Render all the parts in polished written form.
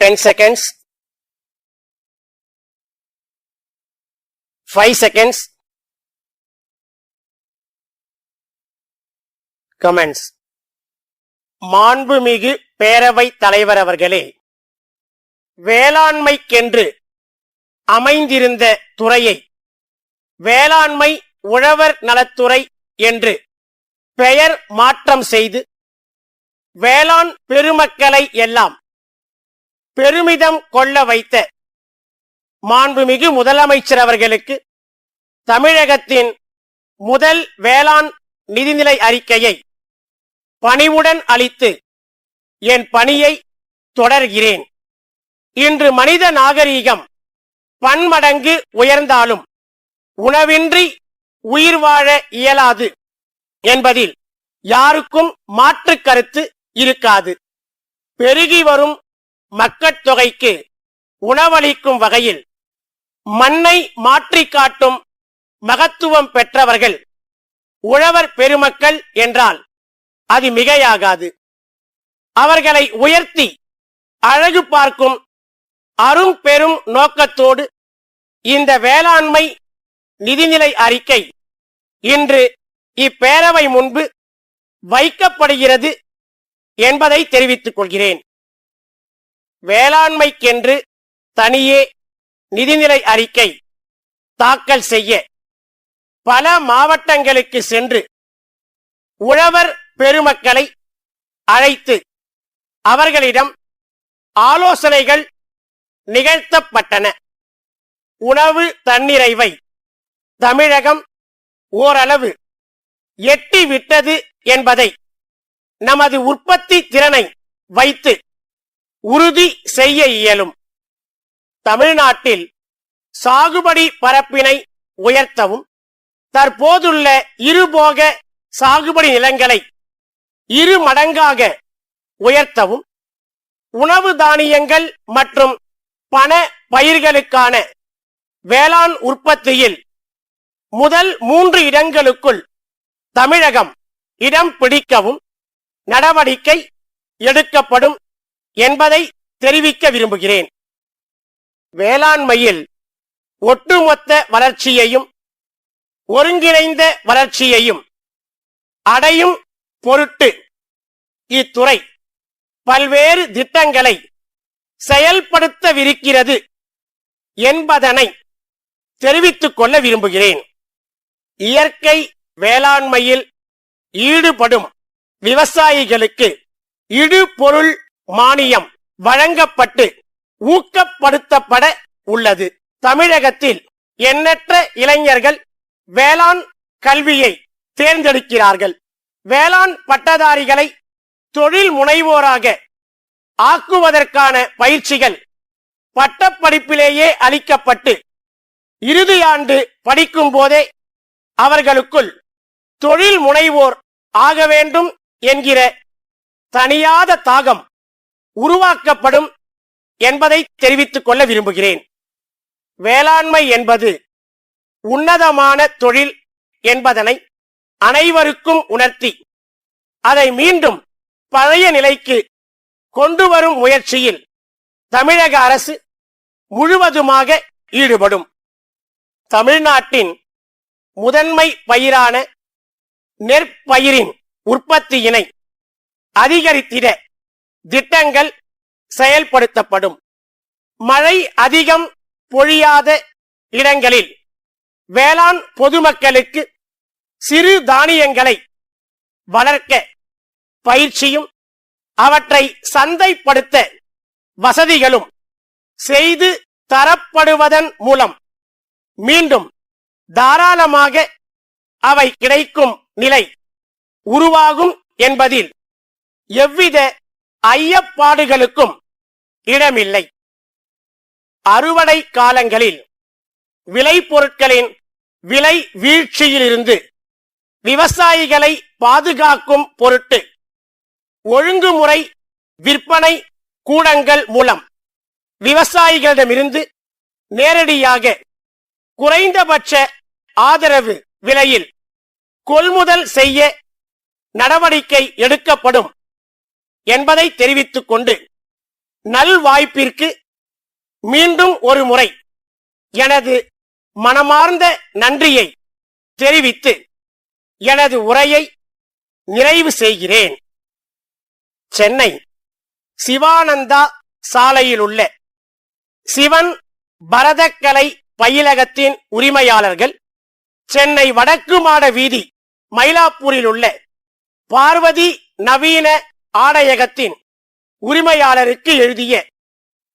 10 seconds, 5 seconds, comments. மாண்புமிகு பேரவைத் தலைவர் அவர்களே, வேளாண்மைக்கென்று அமைந்திருந்த துறையை வேளாண்மை உழவர் நலத்துறை என்று பெயர் மாற்றம் செய்து வேளாண் பெருமக்களை எல்லாம் பெருமிதம் கொள்ள வைத்த மாண்புமிகு முதலமைச்சர் அவர்களுக்கு தமிழகத்தின் முதல் வேளாண் நிதிநிலை அறிக்கையை பணிவுடன் அளித்து என் பணியை தொடர்கிறேன். இன்று மனித நாகரீகம் பன்மடங்கு உயர்ந்தாலும் உணவின்றி உயிர் வாழ இயலாது என்பதில் யாருக்கும் மாற்று கருத்து இருக்காது. பெருகி வரும் மக்கட்தொகைக்கு உணவளிக்கும் வகையில் மண்ணை மாற்றி காட்டும் மகத்துவம் பெற்றவர்கள் உழவர் பெருமக்கள் என்றால் அது மிகையாகாது. அவர்களை உயர்த்தி அழகு பார்க்கும் அரும் பெரும் நோக்கத்தோடு இந்த வேளாண்மை நிதிநிலை அறிக்கை இன்று இப்பேரவை முன்பு வைக்கப்படுகிறது என்பதை தெரிவித்துக் கொள்கிறேன். வேளாண்மைக்கென்று தனியே நிதிநிலை அறிக்கை தாக்கல் செய்ய பல மாவட்டங்களுக்கு சென்று உழவர் பெருமக்களை அழைத்து அவர்களிடம் ஆலோசனைகள் நிகழ்த்தப்பட்டன. உணவு தன்னிறைவை தமிழகம் ஓரளவு எட்டிவிட்டது என்பதை நமது உற்பத்தி திறனை வைத்து உறுதி செய்ய இயலும். தமிழ்நாட்டில் சாகுபடி பரப்பினை உயர்த்தவும் தற்போதுள்ள இருபோக சாகுபடி நிலங்களை 2 மடங்காக உயர்த்தவும் உணவு தானியங்கள் மற்றும் பண பயிர்களுக்கான வேளாண் உற்பத்தியில் முதல் 3 இடங்களுக்குள் தமிழகம் இடம் பிடிக்கவும் நடவடிக்கை எடுக்கப்படும் என்பதை தெரிவிக்க விரும்புகிறேன். வேளாண்மையில் ஒட்டுமொத்த வளர்ச்சியையும் ஒருங்கிணைந்த வளர்ச்சியையும் அடையும் பொருட்டு இத்துறை பல்வேறு திட்டங்களை செயல்படுத்தவிருக்கிறது என்பதனை தெரிவித்துக் கொள்ள விரும்புகிறேன். இயற்கை வேளாண்மையில் ஈடுபடும் விவசாயிகளுக்கு இடுபொருள் மானியம் வழங்கப்பட்டு ஊக்கப்படுத்தப்பட உள்ளது. தமிழகத்தில் எண்ணற்ற இளைஞர்கள் வேளாண் கல்வியை தேர்ந்தெடுக்கிறார்கள். வேளாண் பட்டதாரிகளை தொழில் முனைவோராக ஆக்குவதற்கான பயிற்சிகள் பட்டப்படிப்பிலேயே அளிக்கப்பட்டு இறுதி ஆண்டு படிக்கும் போதே அவர்களுக்குள் தொழில் முனைவோர் ஆக வேண்டும் என்கிற தனியாத தாகம் உருவாக்கப்படும் என்பதை தெரிவித்துக் கொள்ள விரும்புகிறேன். வேளாண்மை என்பது உன்னதமான தொழில் என்பதனை அனைவருக்கும் உணர்த்தி அதை மீண்டும் பழைய நிலைக்கு கொண்டு வரும் முயற்சியில் தமிழக அரசு முழுவதுமாக ஈடுபடும். தமிழ்நாட்டின் முதன்மை பயிரான நெற்பயிரின் உற்பத்தியினை அதிகரித்திட திட்டங்கள் செயல்படுத்தப்படும். மழை அதிகம் பொழியாத இடங்களில் வேளாண் பொதுமக்களுக்கு சிறு தானியங்களை வளர்க்க பயிற்சியும் அவற்றை சந்தைப்படுத்த வசதிகளும் செய்து தரப்படுவதன் மூலம் மீண்டும் தாராளமாக அவை கிடைக்கும் நிலை உருவாகும் என்பதில் எவ்வித ஐயப்பாடுகளுக்கும் இடமில்லை. அறுவடை காலங்களில் விளைபொருட்களின் விலை வீழ்ச்சியிலிருந்து விவசாயிகளை பாதுகாக்கும் பொருட்டு ஒழுங்குமுறை விற்பனை கூடங்கள் மூலம் விவசாயிகளிடமிருந்து நேரடியாக குறைந்தபட்ச ஆதரவு விலையில் கொள்முதல் செய்ய நடவடிக்கை எடுக்கப்படும் என்பதை தெரிவித்துக் கொண்டு நல்வாய்ப்பிற்கு மீண்டும் ஒரு முறை எனது மனமார்ந்த நன்றியை தெரிவித்து எனது உரையை நிறைவு செய்கிறேன். சென்னை சிவானந்தா சாலையில் உள்ள சிவன் பரதக்கலை பயிலகத்தின் உரிமையாளர்கள், சென்னை வடக்கு மாட வீதி மயிலாப்பூரில் உள்ள பார்வதி நவீன ஆடையகத்தின் உரிமையாளருக்கு எழுதிய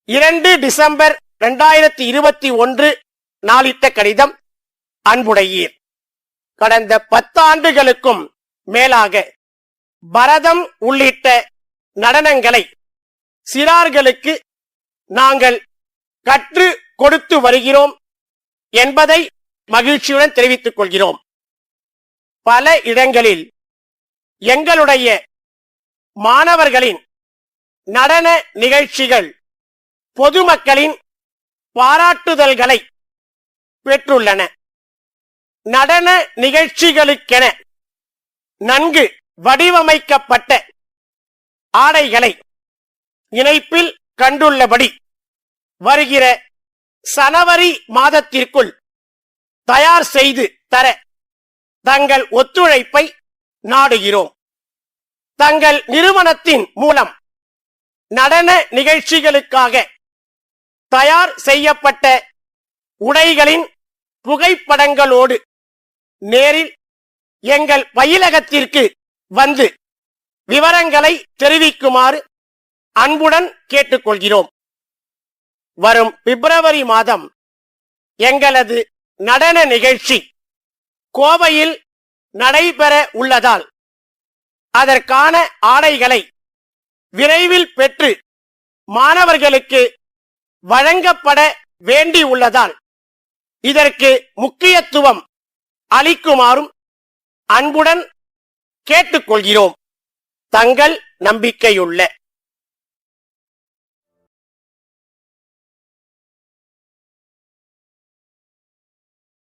2 டிசம்பர் 2021 நாளிட்ட கடிதம். அன்புடையீர், கடந்த 10 ஆண்டுகளுக்கும் மேலாக பரதம் உள்ளிட்ட நடனங்களை சிறார்களுக்கு நாங்கள் கற்று கொடுத்து வருகிறோம் என்பதை மகிழ்ச்சியுடன் தெரிவித்துக் கொள்கிறோம். பல இடங்களில் எங்களுடைய மாணவர்களின் நடன நிகழ்ச்சிகள் பொதுமக்களின் பாராட்டுதல்களை பெற்றுள்ளன. நடன நிகழ்ச்சிகளுக்கென நன்கு வடிவமைக்கப்பட்ட ஆடைகளை இணைப்பில் கண்டுள்ளபடி வருகிற சனவரி மாதத்திற்குள் தயார் செய்து தர தங்கள் ஒத்துழைப்பை நாடுகிறோம். தங்கள் நிறுவனத்தின் மூலம் நடன நிகழ்ச்சிகளுக்காக தயார் செய்யப்பட்ட உடைகளின் புகைப்படங்களோடு நேரில் எங்கள் பயிலகத்திற்கு வந்து விவரங்களை தெரிவிக்குமாறு அன்புடன் கேட்டுக்கொள்கிறோம். வரும் பிப்ரவரி மாதம் எங்களது நடன நிகழ்ச்சி கோவையில் நடைபெற உள்ளதால் அதற்கான ஆடைகளை விரைவில் பெற்று மாணவர்களுக்கு வழங்கப்பட வேண்டியுள்ளதால் இதற்கு முக்கியத்துவம் அளிக்குமாறும் அன்புடன் கேட்டுக்கொள்கிறோம். தங்கள் நம்பிக்கையுள்ள